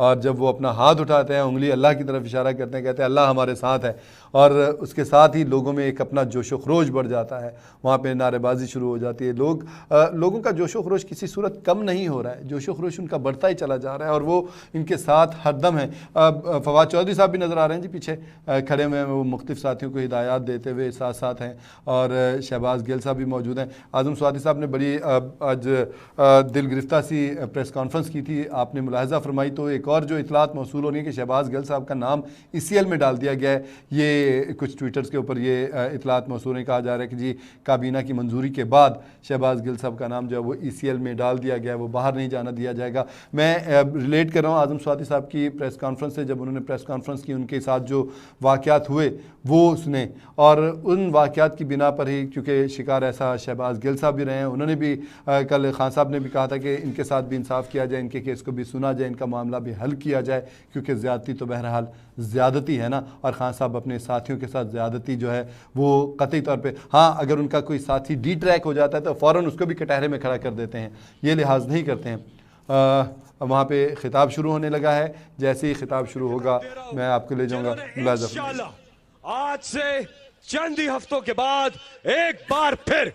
और जब वो अपना हाथ उठाते हैं, उंगली अल्लाह की तरफ इशारा करते हैं, कहते हैं अल्लाह हमारे साथ है, और उसके साथ ही लोगों में एक अपना जोशो खरोश बढ़ जाता है, वहाँ पे नारेबाजी शुरू हो जाती है। लोगों का जोशो खरोश किसी सूरत कम नहीं हो रहा है, जोशो खरोश उनका बढ़ता ही चला जा रहा है और वो इनके साथ हरदम है। फवाद चौधरी साहब भी नज़र आ रहे हैं जी पीछे खड़े हुए हैं, वो मुख्तलिफ साथियों को हिदायत देते हुए साथ साथ हैं, और शहबाज गिल साहब भी मौजूद हैं। आज़म स्वाति साहब ने बड़ी आज दिल गिरफ्ता सी प्रेस कॉन्फ्रेंस की थी, आपने मुलाहजा फरमाई तो एक और जो इतलात मौसूल हो रही है कि शहबाज गिल साहब का नाम ECL में डाल दिया गया है। ये कुछ ट्विटर्स के ऊपर ये इतलात मौसूल है, कहा जा रहा है कि जी काबीना की मंजूरी के बाद शहबाज गिल साहब का नाम जो है वो ECL में डाल दिया गया है, वो बाहर नहीं जाना दिया जाएगा। मैं रिलेट कर रहा हूँ आज़म स्वाति साहब की प्रेस कॉन्फ्रेंस से, जब उन्होंने प्रेस कॉन्फ्रेंस की, उनके साथ जो वाक़यात हुए वो सुने, और उन वाक़यात की बिना पर ही, क्योंकि शिकार ऐसा शहबाज गिल साहब भी रहे हैं, उन्होंने भी कल खान साहब ने भी कहा था कि इनके साथ भी इंसाफ किया जाए, इनके केस को भी सुना जाए, इनका मामला भी हल किया जाए, क्योंकि ज़्यादती तो बहरहाल ज़्यादती है ना। और खान साहब अपने साथियों के साथ ज़्यादती जो है वो कतई तौर पे, हाँ अगर उनका कोई साथी डी ट्रैक हो जाता है तो फ़ौरन उसको भी कटहरे में खड़ा कर देते हैं, ये लिहाज नहीं करते हैं। वहाँ पे खिताब शुरू होने लगा है, जैसे ही खिताब शुरू होगा मैं आपको ले जाऊँगा। आज से चंद ही हफ्तों के बाद एक बार फिर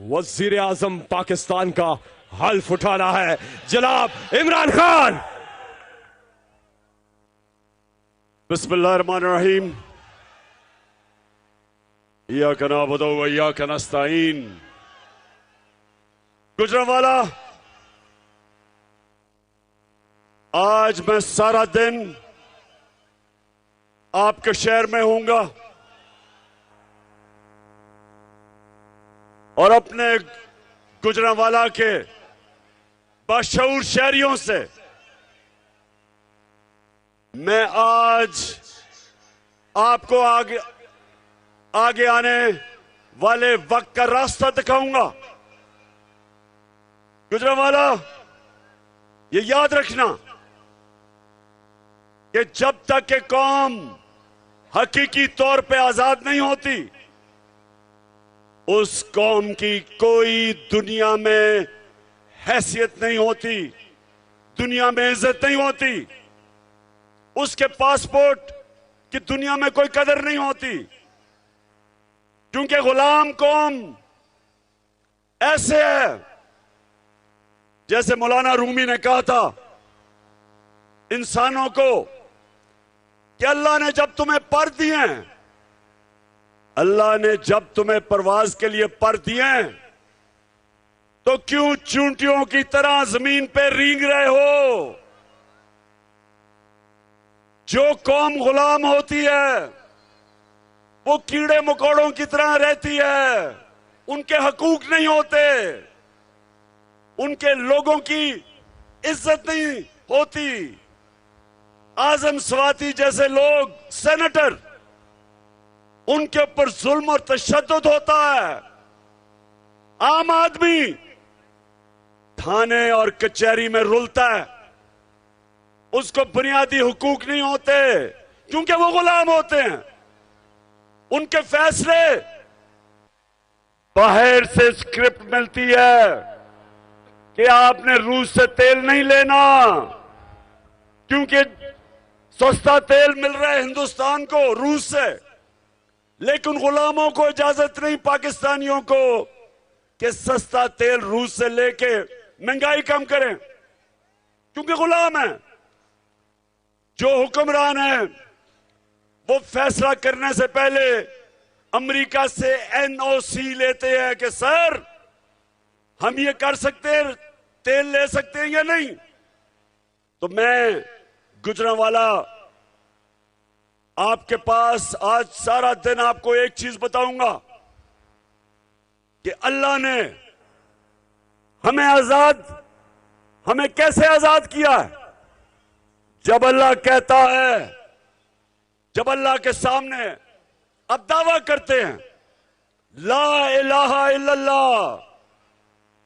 वजीर आजम पाकिस्तान का हल्फ उठाना है, जनाब इमरान खान। बिस्मिल्लाहिर्रहमानिर्रहीम, इय्याका नअबुदु व इय्याका नस्तईन। गुजरांवाला, आज मैं सारा दिन आपके शहर में होऊंगा और अपने गुजरांवाला के बाशऊर शहरियों से मैं आज आपको आगे आने वाले वक्त का रास्ता दिखाऊंगा। गुजरांवाला, ये याद रखना कि जब तक के कौम हकीकी तौर पे आजाद नहीं होती, उस कौम की कोई दुनिया में हैसियत नहीं होती, दुनिया में इज्जत नहीं होती, उसके पासपोर्ट की दुनिया में कोई कदर नहीं होती, क्योंकि गुलाम कौम ऐसे है, जैसे मौलाना रूमी ने कहा था इंसानों को कि अल्लाह ने जब तुम्हें पर दिए हैं, अल्लाह ने जब तुम्हें परवाज के लिए पर दिए हैं, तो क्यों चूंटियों की तरह जमीन पे रींग रहे हो? जो कौम गुलाम होती है वो कीड़े मकोड़ों की तरह रहती है, उनके हकूक नहीं होते, उनके लोगों की इज्जत नहीं होती। आजम स्वाति जैसे लोग, सेनेटर, उनके ऊपर जुल्म और तशद्दुद होता है। आम आदमी थाने और कचहरी में रुलता है, उसको बुनियादी हुकूक नहीं होते, क्योंकि वो गुलाम होते हैं। उनके फैसले बाहर से स्क्रिप्ट मिलती है कि आपने रूस से तेल नहीं लेना, क्योंकि सस्ता तेल मिल रहा है हिंदुस्तान को रूस से, लेकिन गुलामों को इजाजत नहीं, पाकिस्तानियों को, कि सस्ता तेल रूस से लेके महंगाई कम करें, क्योंकि गुलाम है। जो हुक्मरान है वो फैसला करने से पहले अमेरिका से NOC लेते हैं कि सर हम ये कर सकते हैं, तेल ले सकते हैं या नहीं। तो मैं गुजरांवाला आपके पास आज सारा दिन आपको एक चीज बताऊंगा कि अल्लाह ने हमें कैसे आजाद किया है। जब अल्लाह कहता है, जब अल्लाह के सामने अब दावा करते हैं ला इलाहा इल्लल्लाह,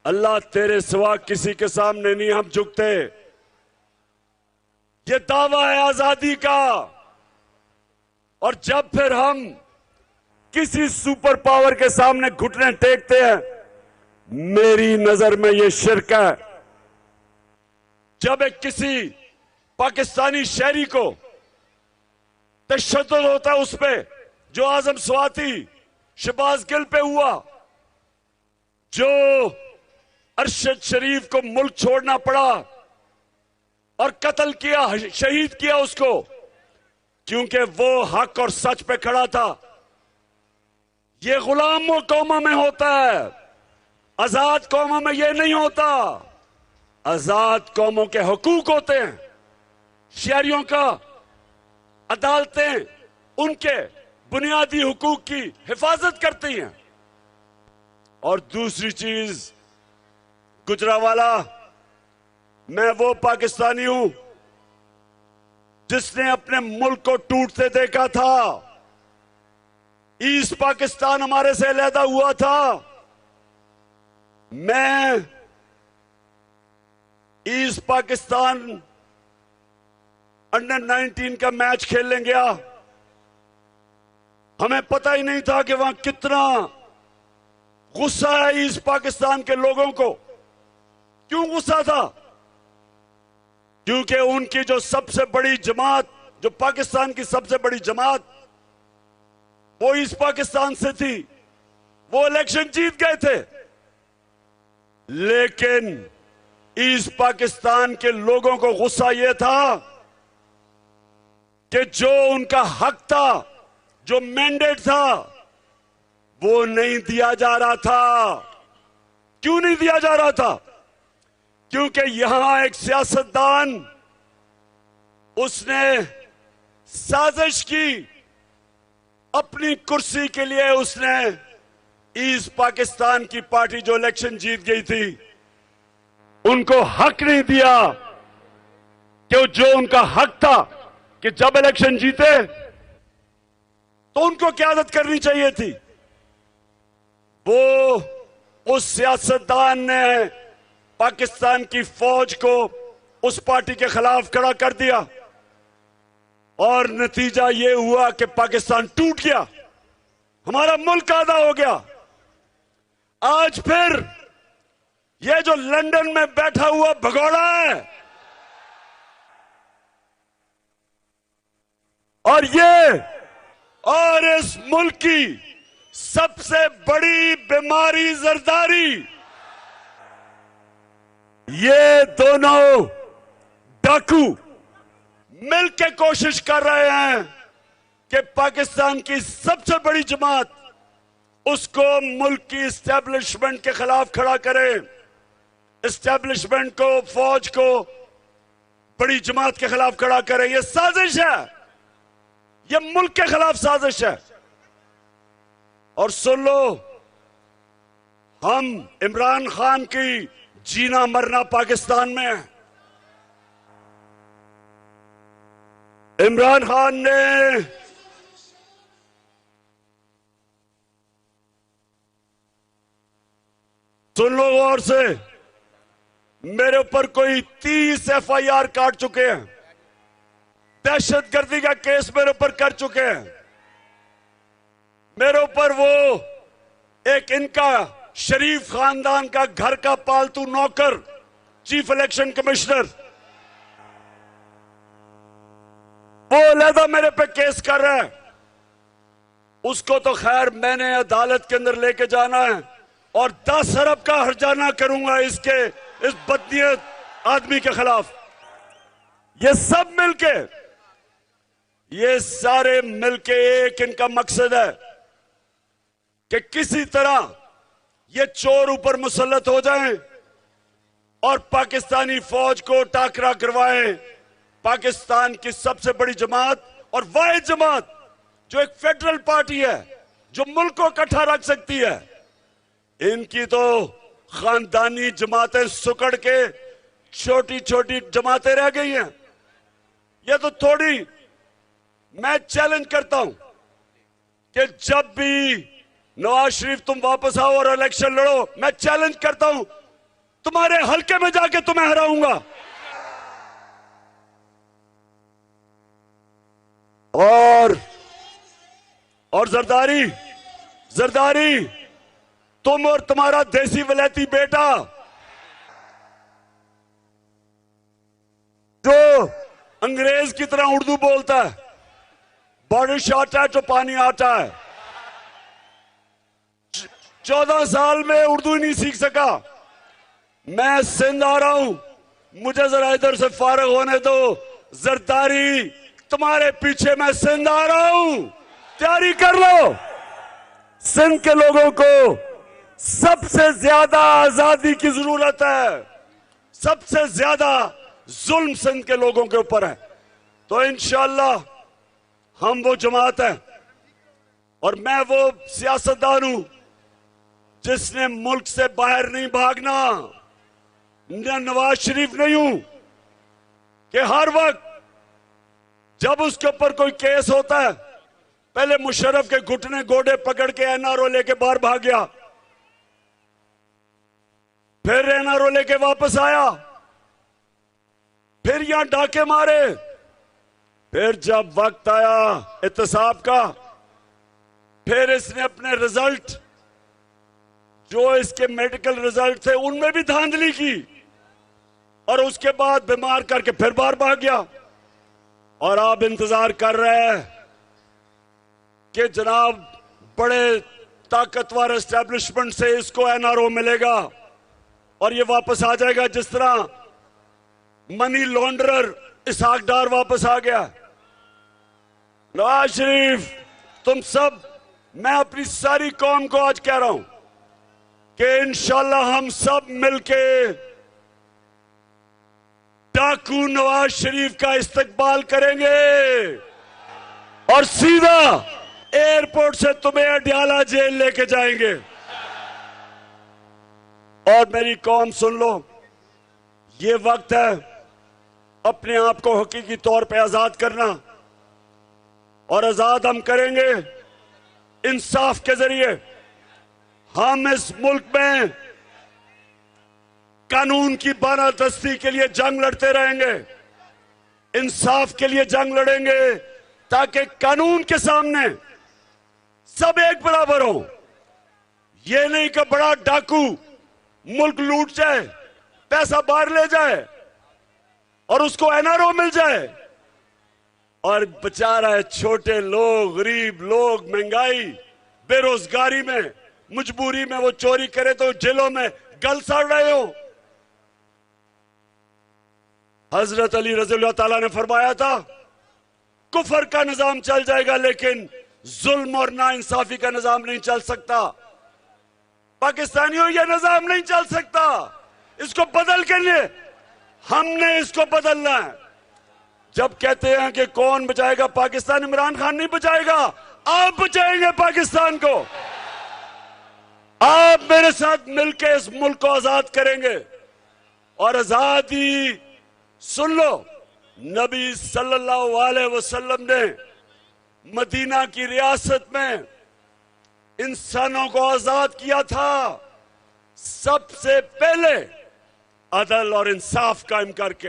अल्लाह तेरे सिवा किसी के सामने नहीं हम झुकते, ये दावा है आजादी का। और जब फिर हम किसी सुपर पावर के सामने घुटने टेकते हैं, मेरी नजर में ये शिर्क है। जब एक किसी पाकिस्तानी शहरी को तशद्दुद होता है उस पे, जो आजम स्वाति शहबाज गिल पे हुआ, जो अरशद शरीफ को मुल्क छोड़ना पड़ा और कत्ल किया, शहीद किया उसको, क्योंकि वो हक और सच पे खड़ा था। ये गुलामों कौमों में होता है, आजाद कौमों में ये नहीं होता। आजाद कौमों के हुकूक होते हैं, शहरियों का अदालतें उनके बुनियादी हुकूक की हिफाजत करती हैं। और दूसरी चीज, गुजरावाला, मैं वो पाकिस्तानी हूं जिसने अपने मुल्क को टूटते देखा था। ईस्ट पाकिस्तान हमारे से अलहदा हुआ था। मैं ईस्ट पाकिस्तान अंडर 19 का मैच खेलने गया। हमें पता ही नहीं था कि वहां कितना गुस्सा है ईस्ट पाकिस्तान के लोगों को। क्यों गुस्सा था? क्योंकि उनकी जो सबसे बड़ी जमात, जो पाकिस्तान की सबसे बड़ी जमात, वो ईस्ट पाकिस्तान से थी। वो इलेक्शन जीत गए थे, लेकिन ईस्ट पाकिस्तान के लोगों को गुस्सा यह था कि जो उनका हक था, जो मैंडेट था, वो नहीं दिया जा रहा था। क्यों नहीं दिया जा रहा था? क्योंकि यहां एक सियासतदान, उसने साजिश की अपनी कुर्सी के लिए। उसने ईस्ट पाकिस्तान की पार्टी जो इलेक्शन जीत गई थी, उनको हक नहीं दिया कि जो उनका हक था कि जब इलेक्शन जीते तो उनको क़यादत करनी चाहिए थी। वो उस सियासतदान ने पाकिस्तान की फौज को उस पार्टी के खिलाफ खड़ा कर दिया और नतीजा ये हुआ कि पाकिस्तान टूट गया, हमारा मुल्क आधा हो गया। आज फिर ये जो लंदन में बैठा हुआ भगोड़ा है और इस मुल्क की सबसे बड़ी बीमारी जरदारी, ये दोनों डाकू मिलकर कोशिश कर रहे हैं कि पाकिस्तान की सबसे बड़ी जमात, उसको मुल्क की इस्टेब्लिशमेंट के खिलाफ खड़ा करें। इस्टेब्लिशमेंट को, फौज को बड़ी जमात के खिलाफ खड़ा करें। यह साजिश है, यह मुल्क के खिलाफ साजिश है। और सुन लो, हम इमरान खान की जीना मरना पाकिस्तान में है। इमरान खान ने सुन लो गौर से, मेरे ऊपर कोई 30 FIR काट चुके हैं, दहशतगर्दी का केस मेरे ऊपर कर चुके हैं। मेरे ऊपर वो एक इनका शरीफ खानदान का घर का पालतू नौकर, चीफ इलेक्शन कमिश्नर, वो अलहदा मेरे पे केस कर रहा है। उसको तो खैर मैंने अदालत के अंदर लेके जाना है और 10 अरब का हर्जाना करूंगा इस बदनीयत आदमी के खिलाफ। ये सब मिलके, ये सारे मिलके एक इनका मकसद है कि किसी तरह ये चोर ऊपर मुसल्लत हो जाएं और पाकिस्तानी फौज को टाकरा करवाएं। पाकिस्तान की सबसे बड़ी जमात और वाहिद जमात जो एक फेडरल पार्टी है, जो मुल्क को इकट्ठा रख सकती है, इनकी तो खानदानी जमातें सुकड़ के छोटी छोटी जमातें रह गई हैं। ये तो थोड़ी, मैं चैलेंज करता हूं कि जब भी नवाज शरीफ तुम वापस आओ और इलेक्शन लड़ो, मैं चैलेंज करता हूं, तुम्हारे हलके में जाके तुम्हें हराऊंगा। और जरदारी तुम और तुम्हारा देसी वलैती बेटा जो अंग्रेज की तरह उर्दू बोलता है, बारिश आता है तो पानी आता है। 14 साल में उर्दू ही नहीं सीख सका। मैं सिंध आ रहा हूं, मुझे जरा इधर से फारग होने दो। जरदारी तुम्हारे पीछे मैं सिंध आ रहा हूं, तैयारी कर लो। सिंध के लोगों को सबसे ज्यादा आजादी की जरूरत है, सबसे ज्यादा जुल्म सिंध के लोगों के ऊपर है। तो इंशाअल्लाह हम वो जमात है और मैं वो सियासतदान हूं जिसने मुल्क से बाहर नहीं भागना। मैं नवाज शरीफ नहीं हूं कि हर वक्त जब उसके ऊपर कोई केस होता है पहले मुशर्रफ के घुटने गोडे पकड़ के एनआरओ लेके बाहर भाग गया, फिर एनआरओ लेके वापस आया, फिर यहां डाके मारे, फिर जब वक्त आया एहतसाब का फिर इसने अपने रिजल्ट जो इसके मेडिकल रिजल्ट थे उनमें भी धांधली की और उसके बाद बीमार करके फिर बाहर भाग गया। और आप इंतजार कर रहे हैं कि जनाब बड़े ताकतवर एस्टेब्लिशमेंट से इसको एनआरओ मिलेगा और ये वापस आ जाएगा, जिस तरह मनी लॉन्ड्रर इसहाक डार वापस आ गया। नवाज शरीफ, तुम सब, मैं अपनी सारी कौम को आज कह रहा हूं कि इंशाल्लाह हम सब मिलके डाकू नवाज शरीफ का इस्तकबाल करेंगे और सीधा एयरपोर्ट से तुम्हें अडयाला जेल लेके जाएंगे। और मेरी कौम सुन लो, ये वक्त है अपने आप को हकीकी तौर पे आजाद करना और आजाद हम करेंगे इंसाफ के जरिए। हम इस मुल्क में कानून की बारादस्ती के लिए जंग लड़ते रहेंगे, इंसाफ के लिए जंग लड़ेंगे ताकि कानून के सामने सब एक बराबर हो। ये नहीं कि बड़ा डाकू मुल्क लूट जाए, पैसा बाहर ले जाए और उसको एनआरओ मिल जाए और बेचारा है छोटे लोग, गरीब लोग, महंगाई, बेरोजगारी में, मजबूरी में वो चोरी करे तो जेलों में गल सड़ रहे हो। हजरत अली रज़ियल्लाहु ताला ने फरमाया था कुफर का निजाम चल जाएगा लेकिन जुल्म और नाइंसाफी का निजाम नहीं चल सकता। पाकिस्तानियों, यह निजाम नहीं चल सकता। इसको बदल के लिए हमने इसको बदलना है। जब कहते हैं कि कौन बचाएगा पाकिस्तान, इमरान खान नहीं बचाएगा, आप बचाएंगे पाकिस्तान को। आप मेरे साथ मिलकर इस मुल्क को आजाद करेंगे और आजादी, सुन लो, नबी सल्लल्लाहु अलैहि वसल्लम ने मदीना की रियासत में इंसानों को आजाद किया था सबसे पहले अदल और इंसाफ कायम करके।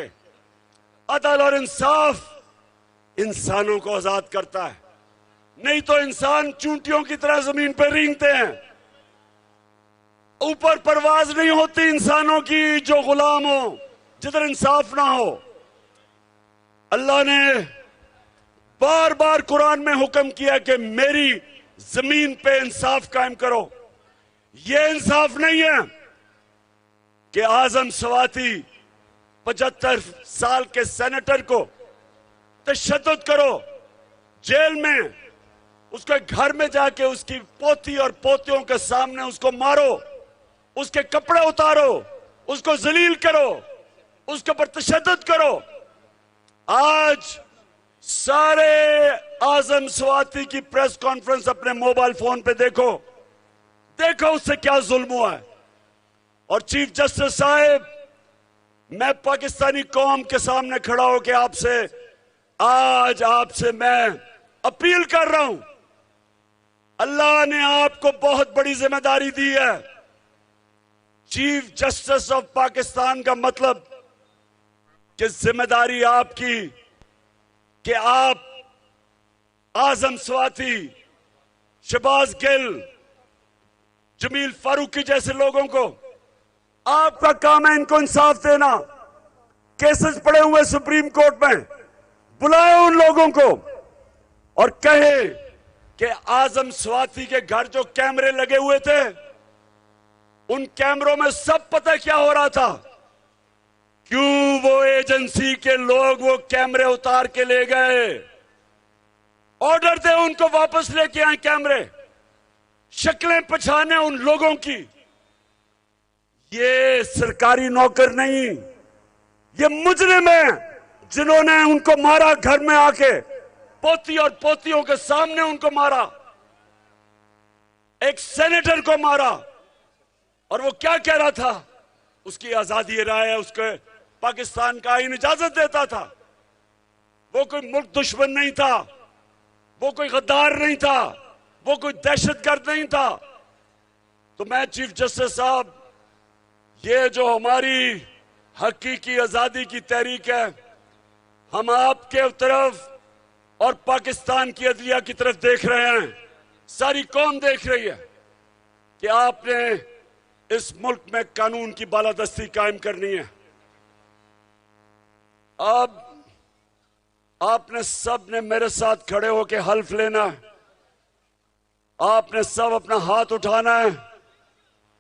अदल और इंसाफ इंसानों को आजाद करता है, नहीं तो इंसान चूंटियों की तरह जमीन पर रेंगते हैं। ऊपर परवाज नहीं होती इंसानों की जो गुलाम हो, जिधर इंसाफ ना हो। अल्लाह ने बार बार कुरान में हुक्म किया कि मेरी जमीन पे इंसाफ कायम करो। ये इंसाफ नहीं है कि आजम सवाती 75 साल के सेनेटर को तशद्दुद करो, जेल में उसके घर में जाके उसकी पोती और पोतियों के सामने उसको मारो, उसके कपड़े उतारो, उसको जलील करो, उसके ऊपर तशद्दुद करो। आज सारे आजम स्वाति की प्रेस कॉन्फ्रेंस अपने मोबाइल फोन पे देखो, देखो उससे क्या जुल्म हुआ है। और चीफ जस्टिस साहब, मैं पाकिस्तानी कौम के सामने खड़ा होकर आपसे मैं अपील कर रहा हूं, अल्लाह ने आपको बहुत बड़ी जिम्मेदारी दी है। चीफ जस्टिस ऑफ पाकिस्तान का मतलब कि जिम्मेदारी आपकी कि आप आजम स्वाति, शहबाज गिल, जमील फारूकी जैसे लोगों को, आपका काम है इनको इंसाफ देना। केसेस पड़े हुए सुप्रीम कोर्ट में, बुलाए उन लोगों को और कहे कि आजम स्वाति के घर जो कैमरे लगे हुए थे, उन कैमरों में सब पता क्या हो रहा था, क्यों वो एजेंसी के लोग वो कैमरे उतार के ले गए। ऑर्डर दे उनको वापस लेके आए कैमरे, शक्लें पहचाने उन लोगों की। ये सरकारी नौकर नहीं, ये मुजरिम है जिन्होंने उनको मारा, घर में आके पोती और पोतियों के सामने उनको मारा, एक सेनेटर को मारा। और वो क्या कह रहा था, उसकी आजादी राय है, उसको पाकिस्तान का आईन इजाजत देता था। वो कोई मुल्क दुश्मन नहीं था, वो कोई गद्दार नहीं था, वो कोई दहशतगर्द नहीं था। तो मैं चीफ जस्टिस साहब, ये जो हमारी हकीकी आजादी की तहरीक है, हम आपके तरफ और पाकिस्तान की अदलिया की तरफ देख रहे हैं, सारी कौम देख रही है कि आपने इस मुल्क में कानून की बालादस्ती कायम करनी है। अब आपने सब ने मेरे साथ खड़े होकर हल्फ लेना है, आपने सब अपना हाथ उठाना है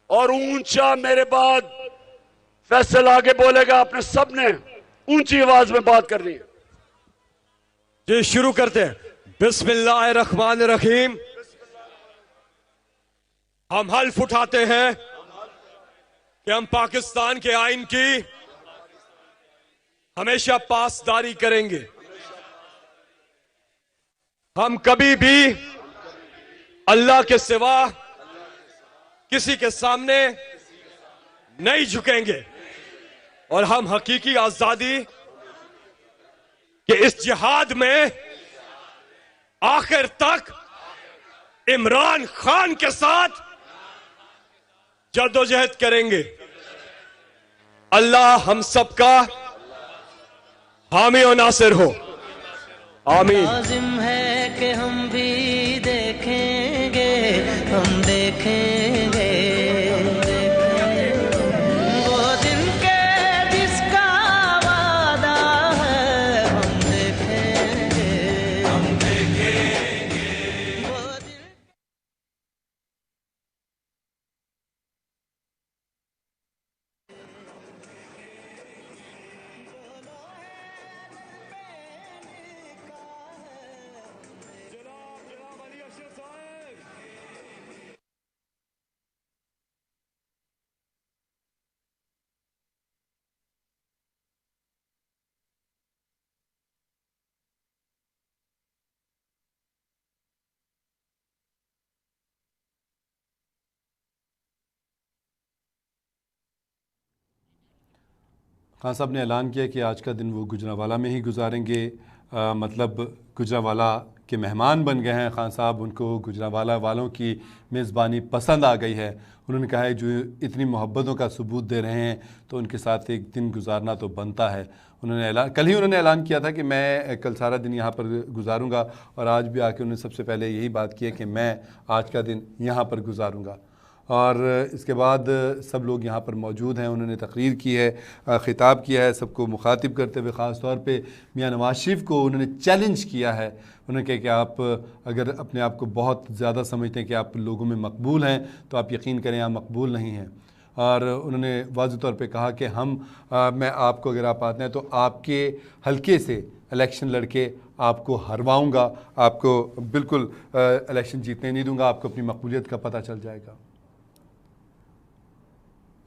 और ऊंचा मेरे बाद फैसल आगे बोलेगा, आपने सब ने ऊंची आवाज में बात करनी है। जी शुरू करते हैं। बिस्मिल्लाहिर्रहमानिर्रहीम। हम हल्फ उठाते हैं कि हम पाकिस्तान के आइन की हमेशा पासदारी करेंगे। हम कभी भी अल्लाह के सिवा किसी के सामने नहीं झुकेंगे और हम हकीकी आजादी के इस जिहाद में आखिर तक इमरान खान के साथ जद्दोजहद करेंगे। अल्लाह हम सबका हामी और नासिर हो, आमीन। लाजिम है कि हम भी देखेंगे, हम देखेंगे वो दिन के जिसका वादा है, हम देखेंगे, हम देखेंगे वो दिन। खान साहब ने ऐलान किया कि आज का दिन वो गुजरांवाला में ही गुजारेंगे। मतलब गुजरांवाला के मेहमान बन गए हैं खान साहब, उनको गुजरांवाला वालों की मेज़बानी पसंद आ गई है। उन्होंने कहा है जो इतनी मोहब्बतों का सबूत दे रहे हैं तो उनके साथ एक दिन गुजारना तो बनता है। कल ही उन्होंने ऐलान किया था कि मैं कल सारा दिन यहाँ पर गुजारूँगा और आज भी आके उन्होंने सबसे पहले यही बात की है कि मैं आज का दिन यहाँ पर गुजारूँगा। और इसके बाद सब लोग यहाँ पर मौजूद हैं, उन्होंने तकरीर की है, ख़िताब किया है सबको मुखातिब करते हुए। ख़ास तौर पे मियां नवाज शरीफ को उन्होंने चैलेंज किया है। उन्होंने कहा कि आप अगर अपने आप को बहुत ज़्यादा समझते हैं कि आप लोगों में मकबूल हैं तो आप यकीन करें आप मकबूल नहीं हैं। और उन्होंने वाज़ेह तौर पे कहा कि मैं आपको, अगर आप आते हैं तो आपके हलके से इलेक्शन लड़के आपको हरवाऊँगा, आपको बिल्कुल इलेक्शन जीतने नहीं दूँगा, आपको अपनी मकबूलियत का पता चल जाएगा।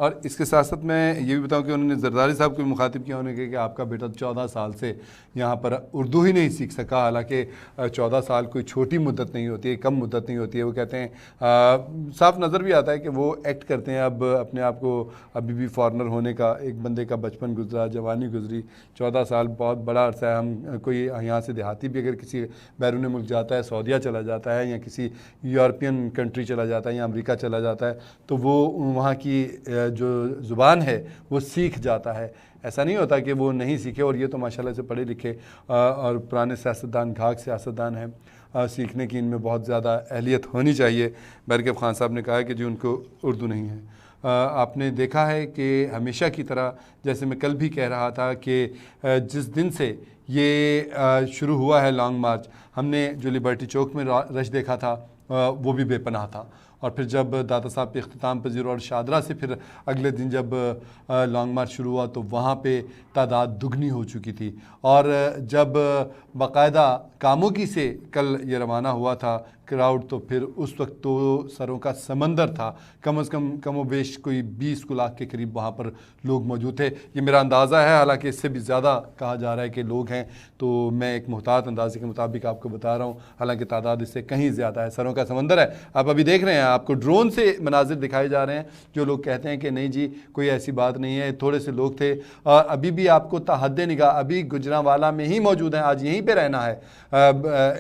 और इसके साथ साथ मैं ये भी बताऊं कि उन्होंने जरदारी साहब को मुखातिब किया, उन्होंने कहा कि आपका बेटा 14 साल से यहाँ पर उर्दू ही नहीं सीख सका। हालांकि 14 साल कोई छोटी मुद्दत नहीं होती है, कम मुद्दत नहीं होती है। वो कहते हैं साफ नज़र भी आता है कि वो एक्ट करते हैं अब अपने आप को अभी भी फॉरनर होने का। एक बंदे का बचपन गुजरा, जवानी गुजरी, 14 साल बहुत बड़ा अरसा है। हम कोई यहाँ से देहाती भी अगर किसी बैरून मुल्क जाता है, सऊदीया चला जाता है या किसी यूरोपियन कंट्री चला जाता है या अमेरिका चला जाता है तो वो वहाँ की जो ज़ुबान है वो सीख जाता है। ऐसा नहीं होता कि वो नहीं सीखे। और ये तो माशाल्लाह से पढ़े लिखे और पुराने सियासतदान, घाक सियासतदान हैं, सीखने की इनमें बहुत ज़्यादा अहलियत होनी चाहिए। बरकत खान साहब ने कहा कि जी उनको उर्दू नहीं है। आपने देखा है कि हमेशा की तरह, जैसे मैं कल भी कह रहा था कि जिस दिन से ये शुरू हुआ है लॉन्ग मार्च, हमने जो लिबर्टी चौक में रश देखा था वो भी बेपनाह था। और फिर जब दाता साहब पे इख्तिताम पजीर और शादरा से फिर अगले दिन जब लॉन्ग मार्च शुरू हुआ तो वहाँ पे तादाद दुगनी हो चुकी थी। और जब बाकायदा कामोगी से कल ये रवाना हुआ था क्राउड, तो फिर उस वक्त तो सरों का समंदर था। कम से कम बेश कोई 20 लाख के करीब वहाँ पर लोग मौजूद थे। ये मेरा अंदाज़ा है, हालांकि इससे भी ज़्यादा कहा जा रहा है कि लोग हैं, तो मैं एक मुहतात अंदाजे के मुताबिक आपको बता रहा हूँ, हालांकि तादाद इससे कहीं ज़्यादा है। सरों का समंदर है। आप अभी देख रहे हैं, आपको ड्रोन से मनाजिर दिखाए जा रहे हैं। जो लोग कहते हैं कि नहीं जी कोई ऐसी बात नहीं है, थोड़े से लोग थे, अभी भी आपको ताहद्दे निगाह अभी गुजरांवाला में ही मौजूद हैं, आज यहीं पर रहना है।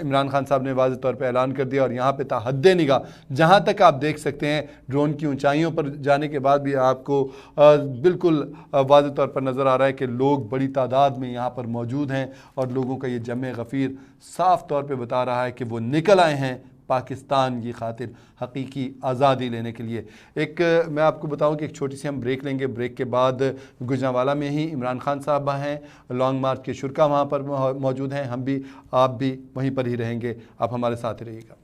इमरान खान साहब ने वाज़ेह तौर पर ऐलान कर दिया और यहाँ पे ताहद्दे निगाह जहाँ तक आप देख सकते हैं, ड्रोन की ऊंचाइयों पर जाने के बाद भी आपको बिल्कुल वाज़ेह तौर पर नज़र आ रहा है कि लोग बड़ी तादाद में यहाँ पर मौजूद हैं। और लोगों का ये जमे गफ़ीर साफ़ तौर पे बता रहा है कि वो निकल आए हैं पाकिस्तान की खातिर हकीकी आज़ादी लेने के लिए। एक मैं आपको बताऊं कि एक छोटी सी हम ब्रेक लेंगे। ब्रेक के बाद गुजरांवाला में ही इमरान खान साहब हैं, लॉन्ग मार्च के शुरा वहाँ पर मौजूद हैं, हम भी आप भी वहीं पर ही रहेंगे। आप हमारे साथ ही रहिएगा।